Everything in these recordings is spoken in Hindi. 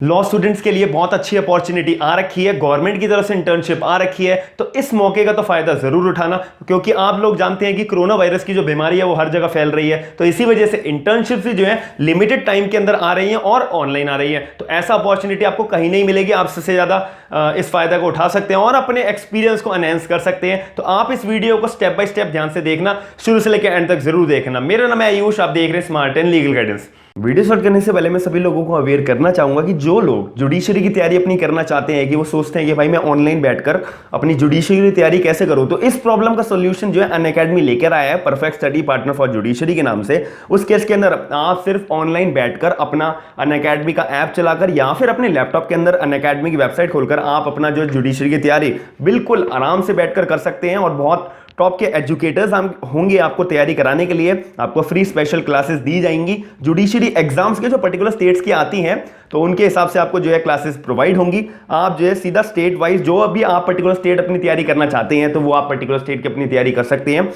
लॉ स्टूडेंट्स के लिए बहुत अच्छी अपॉर्चुनिटी आ रखी है, गवर्नमेंट की तरफ से इंटर्नशिप आ रखी है, तो इस मौके का तो फायदा जरूर उठाना, क्योंकि आप लोग जानते हैं कि कोरोना वायरस की जो बीमारी है वो हर जगह फैल रही है। तो इसी वजह से इंटर्नशिप जो है लिमिटेड टाइम के अंदर आ रही है और ऑनलाइन आ रही है। तो ऐसा अपॉर्चुनिटी आपको कहीं नहीं मिलेगी। आप सबसे ज्यादा इस फायदा को उठा सकते हैं और अपने एक्सपीरियंस को एनहेंस कर सकते हैं। तो आप इस वीडियो को स्टेप बाय स्टेप ध्यान से देखना, शुरू से लेकर एंड तक जरूर देखना। मेरा नाम है आयुष, आप देख रहे हैं smart and legal guidance. Video start करने से पहले मैं सभी लोगों को अवेयर करना चाहूंगा कि जो लोग जुडिशरी की तैयारी अपनी करना चाहते हैं, कि वो सोचते हैं कि भाई मैं ऑनलाइन बैठकर अपनी जुडिशरी की तैयारी कैसे करूं, तो इस प्रॉब्लम का सॉल्यूशन जो है अनअकैडमी लेकर आया है, perfect study partner for judiciary के नाम से। उस केस के अंदर आप सिर्फ ऑनलाइन बैठकर अपना अनअकैडमी का ऐप चलाकर या फिर अपने लैपटॉप के अंदर अनअकैडमी की वेबसाइट खोलकर आप अपना जो जुडिशरी की तैयारी बिल्कुल आराम से बैठकर कर सकते हैं। और बहुत टॉप के एजुकेटर्स होंगे आपको तैयारी कराने के लिए। आपको फ्री स्पेशल क्लासेस दी जाएंगी। जुडिशरी एग्जाम्स के जो पर्टिकुलर स्टेट्स की आती हैं, तो उनके हिसाब से आपको जो है क्लासेस प्रोवाइड होंगी। आप जो है सीधा स्टेट वाइज जो अभी आप पर्टिकुलर स्टेट अपनी तैयारी करना चाहते हैं, तो वो आप पर्टिकुलर स्टेट की अपनी तैयारी कर सकते हैं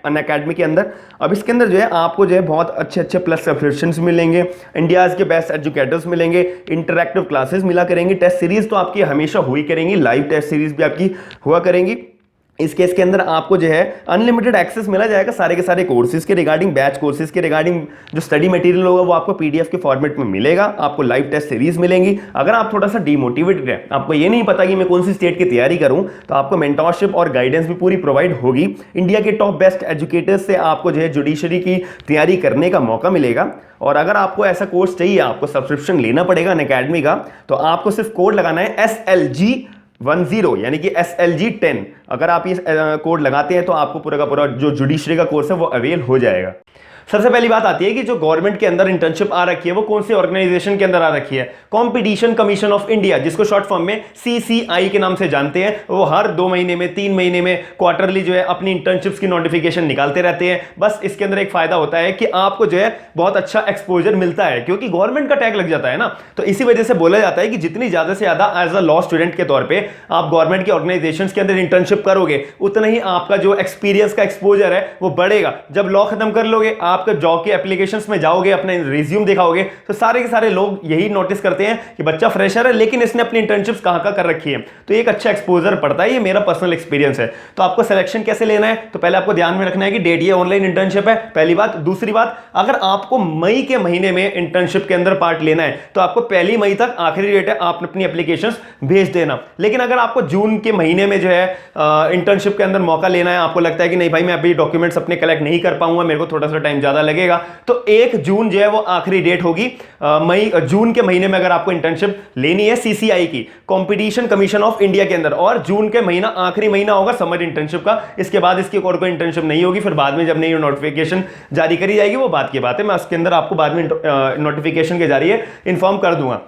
अनअकैडमी के अंदर। अब इसके अंदर जो है आपको जो है बहुत अच्छे अच्छे प्लस सब्सक्रिप्शंस मिलेंगे, इंडियाज के बेस्ट एजुकेटर्स मिलेंगे, इंटरैक्टिव क्लासेस मिला करेंगी, टेस्ट सीरीज तो आपकी हमेशा हुई करेंगी, लाइव टेस्ट सीरीज भी आपकी हुआ करेंगी। इस केस के अंदर आपको जो है अनलिमिटेड एक्सेस मिला जाएगा सारे के सारे कोर्सेज के रिगार्डिंग, बैच कोर्सेज के रिगार्डिंग। जो स्टडी मटेरियल होगा वो आपको पीडीएफ के फॉर्मेट में मिलेगा। आपको लाइव टेस्ट सीरीज मिलेंगी। अगर आप थोड़ा सा डिमोटिवेटेड है, आपको ये नहीं पता कि मैं कौन सी स्टेट की तैयारी करूं, तो आपको मेंटरशिप और गाइडेंस भी पूरी प्रोवाइड होगी। इंडिया के टॉप बेस्ट एजुकेटर्स से आपको जो है जुडिशरी की तैयारी करने का मौका मिलेगा। और अगर आपको ऐसा कोर्स चाहिए, आपको सब्सक्रिप्शन लेना पड़ेगा अनअकैडमी का, तो आपको सिर्फ कोड लगाना है SLG10, यानी कि SLG10। अगर आप ये कोड लगाते हैं तो आपको पूरा का पूरा जो जुडिशरी का कोर्स है वो अवेल हो जाएगा। सबसे पहली बात आती है कि जो गवर्नमेंट के अंदर इंटर्नशिप आ रखी है वो कौन सी ऑर्गेनाइजेशन के अंदर आ रखी है। कॉम्पिटिशन कमीशन ऑफ इंडिया, जिसको शॉर्ट फॉर्म में CCI के नाम से जानते हैं। वो हर 2 महीने में, 3 महीने में, क्वार्टरली जो है अपनी इंटर्नशिप्स की नोटिफिकेशन निकालते रहते हैं। बस इसके अंदर एक फायदा होता है कि आपको जो है बहुत अच्छा एक्सपोजर मिलता है, क्योंकि गवर्नमेंट का टैग लग जाता है ना। तो इसी वजह से बोला जाता है कि जितनी ज्यादा से ज्यादा एज अ लॉ स्टूडेंट के तौर पर आप गवर्नमेंट के ऑर्गेनाइजेशन के अंदर इंटर्नशिप करोगे, उतना ही आपका जो एक्सपीरियंस का एक्सपोजर है वो बढ़ेगा। जब लॉ खत्म कर लोगे, आपका जॉब के एप्लीकेशंस में जाओगे, अपना रिज्यूम दिखाओगे, तो सारे के सारे लोग यही नोटिस करते हैं कि बच्चा फ्रेशर है लेकिन इसने अपनी इंटर्नशिप्स कहां कर रखी है। तो एक अच्छा एक्सपोजर पड़ता है। ये मेरा पर्सनल एक्सपीरियंस है। तो आपको सिलेक्शन कैसे लेना है, तो पहले आपको ध्यान में रखना है कि डेट, ये ऑनलाइन इंटर्नशिप है, पहली बात। दूसरी बात, अगर आपको मई के महीने में इंटर्नशिप के अंदर पार्ट लेना है, तो आपको 1 मई तक आखिरी डेट है, आप अपनी एप्लीकेशंस भेज देना। लेकिन अगर आपको जून के महीने में जो है इंटर्नशिप के अंदर मौका लेना है, आपको लगता है कि नहीं भाई मैं अभी डॉक्यूमेंट्स अपने कलेक्ट नहीं कर पाऊंगा, मेरे को थोड़ा सा टाइम ज्यादा लगेगा, तो 1 जून जो है वो आखिरी डेट होगी। जून के महीने में अगर आपको इंटर्नशिप लेनी है CCI की, कंपटीशन कमीशन ऑफ इंडिया के अंदर, और जून के महीना आखिरी महीना होगा समर इंटर्नशिप का। इसके बाद इसकी और कोई इंटर्नशिप नहीं होगी। फिर बाद में जब नई नोटिफिकेशन जारी करी जाएगी वो बात की बात है, मैं उसके अंदर आपको बाद में नोटिफिकेशन के जरिए इंफॉर्म कर दूंगा।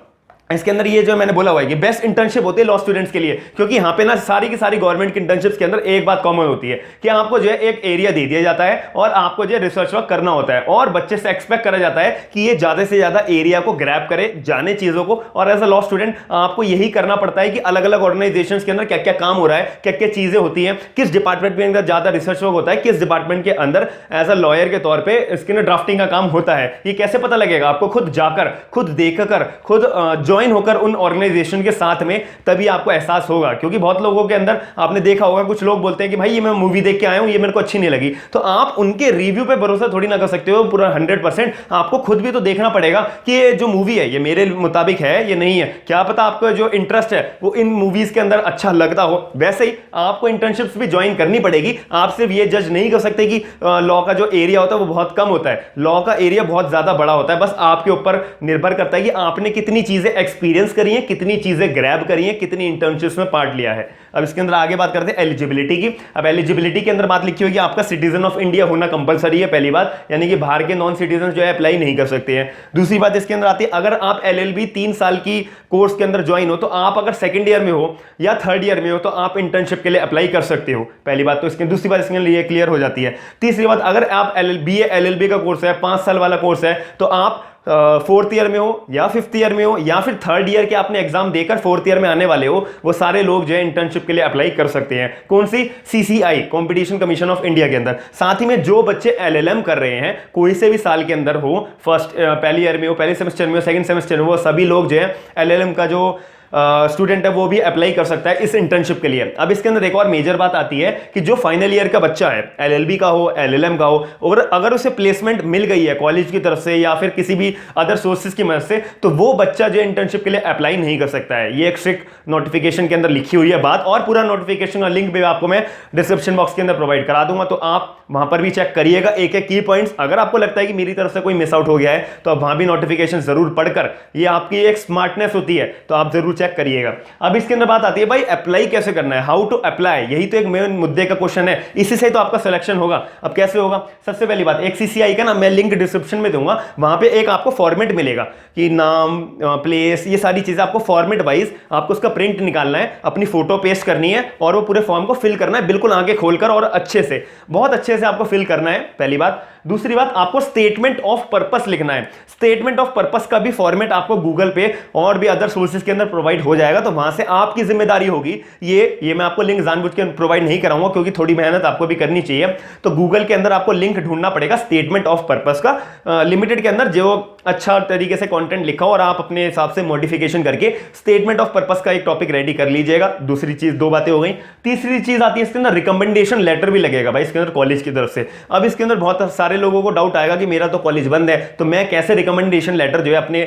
इसके अंदर ये जो मैंने बोला हुआ है कि बेस्ट इंटर्नशिप होती है लॉ स्टूडेंट्स के लिए, क्योंकि यहां पे ना सारी की सारी गवर्नमेंट की इंटर्नशिप्स के अंदर एक बात कॉमन होती है कि आपको जो है एक एरिया दे दिया जाता है और आपको जो है रिसर्च वर्क करना होता है, और बच्चे से एक्सपेक्ट करा जाता है कि ये ज्यादा से ज्यादा एरिया को ग्रैब करे, जाने चीजों को। और एज अ लॉ स्टूडेंट आपको यही करना पड़ता है कि अलग अलग ऑर्गेनाइजेशन के अंदर क्या क्या काम हो रहा है, क्या क्या चीजें होती है, किस डिपार्टमेंट के अंदर ज्यादा रिसर्च वर्क होता है, किस डिपार्टमेंट के अंदर एज अ लॉयर के तौर पर इसके ड्राफ्टिंग का काम होता है। ये कैसे पता लगेगा? आपको खुद जाकर, खुद देखकर, खुद ज्वाइन होकर उन ऑर्गेनाइजेशन के साथ में, तभी आपको एहसास होगा। क्योंकि बहुत लोगों के अंदर आपने देखा होगा, कुछ लोग बोलते हैं कि भाई ये मैं मूवी देख के आया हूं, ये मेरे को अच्छी नहीं लगी। तो आप उनके रिव्यू पे भरोसा थोड़ी ना कर सकते हो पूरा 100%। आपको खुद भी तो देखना पड़ेगा कि ये जो मूवी है ये मेरे मुताबिक है, ये नहीं है। क्या पता आपका जो इंटरेस्ट है वो इन मूवीज के अंदर अच्छा लगता हो। वैसे ही आपको इंटर्नशिप्स भी ज्वाइन करनी पड़ेगी। आप सिर्फ ये जज नहीं कर सकते कि लॉ का जो एरिया होता है वो बहुत कम होता है। लॉ का एरिया बहुत ज्यादा बड़ा होता है। बस आपके ऊपर निर्भर करता है कि आपने कितनी चीजें एक्सपीरियंस करी है, कितनी चीजें ग्रैब करी है, कितनी इंटर्नशिप्स में पार्ट लिया है। अब इसके अंदर आगे बात करते हैं एलिजिबिलिटी की। अब एलिजिबिलिटी के अंदर बात लिखी होगी आपका सिटीजन ऑफ इंडिया होना कंपलसरी है, पहली बात, यानी कि बाहर के नॉन सिटीजन जो है अप्लाई नहीं कर सकते हैं। दूसरी बात इसके अंदर आती है, अगर आप LLB 3 साल की कोर्स के अंदर ज्वाइन हो, तो आप अगर सेकंड ईयर में हो या थर्ड ईयर में हो तो आप इंटर्नशिप के लिए अप्लाई कर सकते हो, पहली बात। तो इसकी दूसरी बात इसके लिए क्लियर हो जाती है। तीसरी बात, अगर आप BA LLB का कोर्स है, 5 साल वाला कोर्स है, तो आप फोर्थ ईयर में हो या फिफ्थ ईयर में हो या फिर थर्ड ईयर के आपने एग्जाम देकर फोर्थ ईयर में आने वाले हो, वो सारे लोग जो है इंटर्नशिप के लिए अप्लाई कर सकते हैं। कौन सी? CCI, competition commission of India के अंदर। साथ ही में जो बच्चे LLM कर रहे हैं कोई से भी साल के अंदर हो, पहले ईयर में हो, पहले सेमेस्टर में हो, सेकंड सेमेस्टर में हो, सभी लोग जो है LLM का जो स्टूडेंट है वो भी अप्लाई कर सकता है इस इंटर्नशिप के लिए। अब इसके अंदर एक और मेजर बात आती है कि जो फाइनल ईयर का बच्चा है, LLB का हो, LLM का हो, और अगर उसे प्लेसमेंट मिल गई है कॉलेज की तरफ से या फिर किसी भी अदर सोर्सेज की मदद से, तो वो बच्चा जो इंटर्नशिप के लिए अप्लाई नहीं कर सकता है। ये एक स्ट्रिक्ट नोटिफिकेशन के अंदर लिखी हुई है बात, और पूरा नोटिफिकेशन का लिंक भी आपको मैं डिस्क्रिप्शन बॉक्स के अंदर प्रोवाइड करा दूंगा, तो आप वहां पर भी चेक करिएगा एक एक की पॉइंट्स। अगर आपको लगता है कि मेरी तरफ से कोई मिस आउट हो गया है तो आप वहां भी नोटिफिकेशन जरूर पढ़कर, ये आपकी एक स्मार्टनेस होती है, तो आप जरूर चेक करिएगा। अब इसके अंदर बात आती है भाई अप्लाई कैसे करना है, हाउ टू अप्लाई, यही तो एक मेन मुद्दे का क्वेश्चन है, इसी से तो आपका सिलेक्शन होगा। अब कैसे होगा? सबसे पहली बात, एक CCI का ना मैं लिंक डिस्क्रिप्शन में दूंगा, वहां पे एक आपको फॉर्मेट मिलेगा कि नाम, प्लेस, ये सारी चीजें आपको फॉर्मेट वाइज आपको उसका प्रिंट निकालना है, अपनी फोटो पेस्ट करनी है और वो पूरे फॉर्म को फिल करना है, बिल्कुल आगे खोलकर और अच्छे से, बहुत अच्छे से आपको फिल करना है, पहली बात। दूसरी बात, आपको स्टेटमेंट ऑफ पर्पस लिखना है। स्टेटमेंट ऑफ पर्पस का भी फॉर्मेट आपको गूगल पे और भी अदर सोर्सेज के अंदर प्रोवाइड हो जाएगा, तो वहां से आपकी जिम्मेदारी होगी। ये मैं आपको लिंक जानबूझ के प्रोवाइड नहीं कराऊंगा क्योंकि थोड़ी मेहनत आपको भी करनी चाहिए। तो गूगल के अंदर आपको लिंक ढूंढना पड़ेगा स्टेटमेंट ऑफ पर्पस का, लिमिटेड के अंदर जो अच्छा तरीके से कंटेंट लिखा हो और आप अपने हिसाब से मॉडिफिकेशन करके स्टेटमेंट ऑफ पर्पस का एक टॉपिक रेडी कर लीजिएगा। दूसरी चीज, दो बातें हो गई। तीसरी चीज आती है इसके अंदर रिकमेंडेशन लेटर भी लगेगा भाई इसके अंदर कॉलेज की तरफ से। अब इसके अंदर बहुत सारे लोगों को डाउट आएगा कि मेरा तो कॉलेज बंद है, तो मैं कैसे रिकमेंडेशन लेटर जो है अपने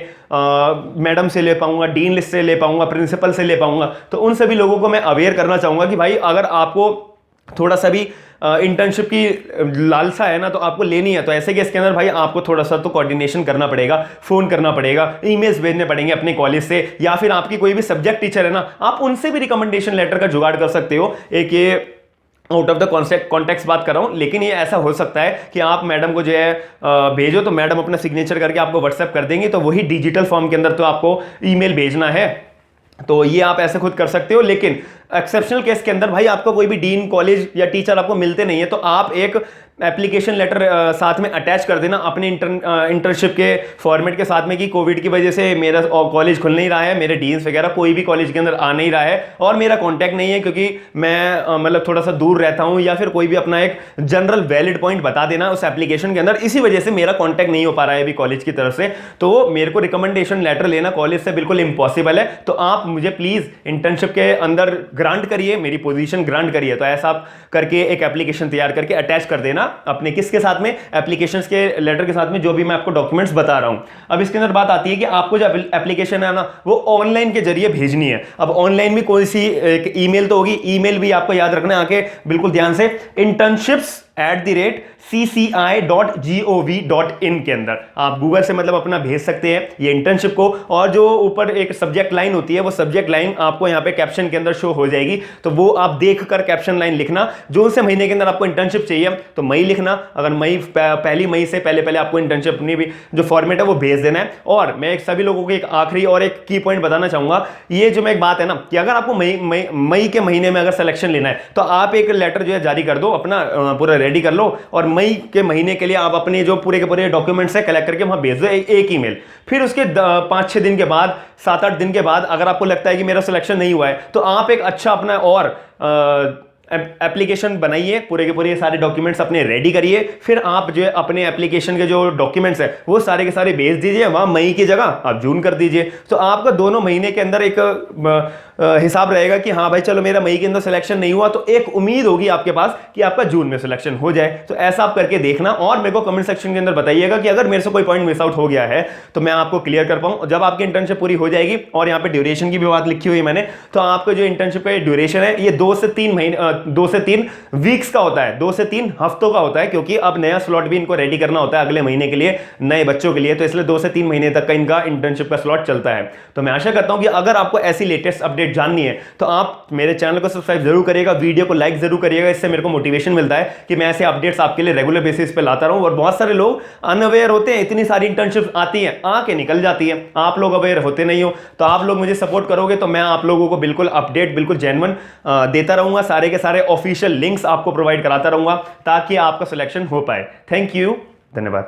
मैडम से ले पाऊंगा, डीन लिस्ट से ले पाऊंगा, प्रिंसिपल से ले पाऊंगा। तो उन सभी लोगों को मैं अवेयर करना चाहूंगा कि भाई अगर आपको थोड़ा सा भी इंटर्नशिप की लालसा है ना, तो आपको लेनी है, तो ऐसे केस के अंदर भाई आपको थोड़ा सा तो कोऑर्डिनेशन करना पड़ेगा, फोन करना पड़ेगा, ईमेल्स भेजने पड़ेंगे अपने कॉलेज से, या फिर आपकी कोई भी सब्जेक्ट टीचर है ना, आप उनसे भी रिकमेंडेशन लेटर का जुगाड़ कर सकते हो। एक ये आउट ऑफ द कॉन्टेक्स्ट बात कर रहा हूं, लेकिन ये ऐसा हो सकता है कि आप मैडम को जो है भेजो तो मैडम अपना सिग्नेचर करके आपको व्हाट्सएप कर देंगे, तो वही डिजिटल फॉर्म के अंदर तो आपको ईमेल भेजना है, तो ये आप ऐसे खुद कर सकते हो। लेकिन एक्सेप्शनल केस के अंदर भाई आपको कोई भी डीन कॉलेज या टीचर आपको मिलते नहीं है, तो आप एक एप्लीकेशन लेटर साथ में अटैच कर देना अपने इंटर्नशिप के फॉर्मेट के साथ में कि कोविड की वजह से मेरा कॉलेज खुल नहीं रहा है, मेरे डीन्स वगैरह कोई भी कॉलेज के अंदर आ नहीं रहा है और मेरा कांटेक्ट नहीं है क्योंकि मैं मतलब थोड़ा सा दूर रहता हूं, या फिर कोई भी अपना एक जनरल वैलिड पॉइंट बता देना उस एप्लीकेशन के अंदर, इसी वजह से मेरा कांटेक्ट नहीं हो पा रहा है अभी कॉलेज की तरफ से, तो मेरे को रिकमेंडेशन लेटर लेना कॉलेज से बिल्कुल इम्पॉसिबल है। तो आप मुझे प्लीज इंटर्नशिप के अंदर ग्रांट करिए, मेरी पोजीशन ग्रांट करिए। तो ऐसा आप करके एक एप्लीकेशन तैयार करके अटैच कर देना अपने किसके साथ में, एप्लीकेशंस के लेटर के साथ में, जो भी मैं आपको डॉक्यूमेंट्स बता रहा हूं। अब इसके अंदर बात आती है कि आपको जो एप्लीकेशन है ना वो ऑनलाइन के जरिए भेजनी है। अब ऑनलाइन भी कोई सी एक ईमेल तो होगी, ईमेल भी आपको याद रखना है आके बिल्कुल ध्यान से, internships@cci.gov.in के अंदर आप गूगल से मतलब अपना भेज सकते हैं ये इंटर्नशिप को। और जो ऊपर एक सब्जेक्ट लाइन होती है, वो सब्जेक्ट लाइन आपको यहाँ पे कैप्शन के अंदर शो हो जाएगी, तो वो आप देखकर कैप्शन लाइन लिखना। जो से महीने के अंदर आपको इंटर्नशिप चाहिए तो मई लिखना, अगर पहली मई से पहले आपको इंटर्नशिप अपनी भी जो फॉर्मेट है वो भेज देना है। और मैं एक सभी लोगों को एक आखिरी और एक की पॉइंट बताना चाहूंगा, ये जो मैं एक बात है ना कि अगर आपको मई के महीने में अगर सिलेक्शन लेना है तो आप एक लेटर जो है जारी कर दो, अपना पूरा रेडी कर लो, और मई के महीने के लिए आप अपने जो पूरे के पूरे डॉक्यूमेंट्स है कलेक्ट करके वहां भेज दो एक ईमेल। फिर उसके 5-6 दिन के बाद, 7-8 दिन के बाद अगर आपको लगता है कि मेरा सिलेक्शन नहीं हुआ है, तो आप एक अच्छा अपना और एप्लीकेशन बनाइए, पूरे के पूरे सारे डॉक्यूमेंट्स अपने रेडी करिए। फिर आप जो है अपने एप्लीकेशन के जो डॉक्यूमेंट्स है वो सारे के सारे भेज दीजिए, वहां मई की जगह आप जून कर दीजिए। तो आपका दोनों महीने के अंदर एक हिसाब रहेगा कि हाँ भाई चलो मेरा मई के अंदर सिलेक्शन नहीं हुआ, तो एक उम्मीद होगी आपके पास कि आपका जून में सिलेक्शन हो जाए। तो ऐसा आप करके देखना और मेरे को कमेंट सेक्शन के अंदर बताइएगा कि अगर मेरे से कोई पॉइंट मिस आउट हो गया है तो मैं आपको क्लियर कर पाऊं। जब आपकी इंटर्नशिप पूरी हो जाएगी, और यहाँ पे ड्यूरेशन की भी बात लिखी हुई है मैंने, तो आपका जो इंटर्नशिप का ड्यूरेशन है ये 2 से 3 वीक्स का होता है, 2 से 3 हफ्तों का होता है, क्योंकि अब नया स्लॉट भी इनको रेडी करना होता है अगले महीने के लिए नए बच्चों के लिए, तो इसलिए 2 से 3 महीने तक का इनका इंटर्नशिप का स्लॉट चलता है। तो मैं आशा करता हूं कि अगर आपको ऐसी लेटेस्ट अपडेट जाननी है तो आप मेरे चैनल को सब्सक्राइब जरूर करिएगा, वीडियो को लाइक जरूर करिएगा, इससे मेरे को मोटिवेशन मिलता है कि मैं ऐसे अपडेट्स आपके लिए रेगुलर बेसिस पे लाता रहूं। और बहुत सारे लोग अनअवेयर होते हैं, इतनी सारी इंटर्नशिप आती हैं, आके निकल जाती हैं, आप लोग अवेयर होते नहीं हो। तो आप लोग मुझे सपोर्ट करोगे तो मैं आप लोगों को बिल्कुल अपडेट बिल्कुल जेन्युइन देता रहूंगा, सारे के सारे ऑफिशियल लिंक्स आपको प्रोवाइड कराता रहूंगा ताकि आपका सिलेक्शन हो पाए। थैंक यू, धन्यवाद।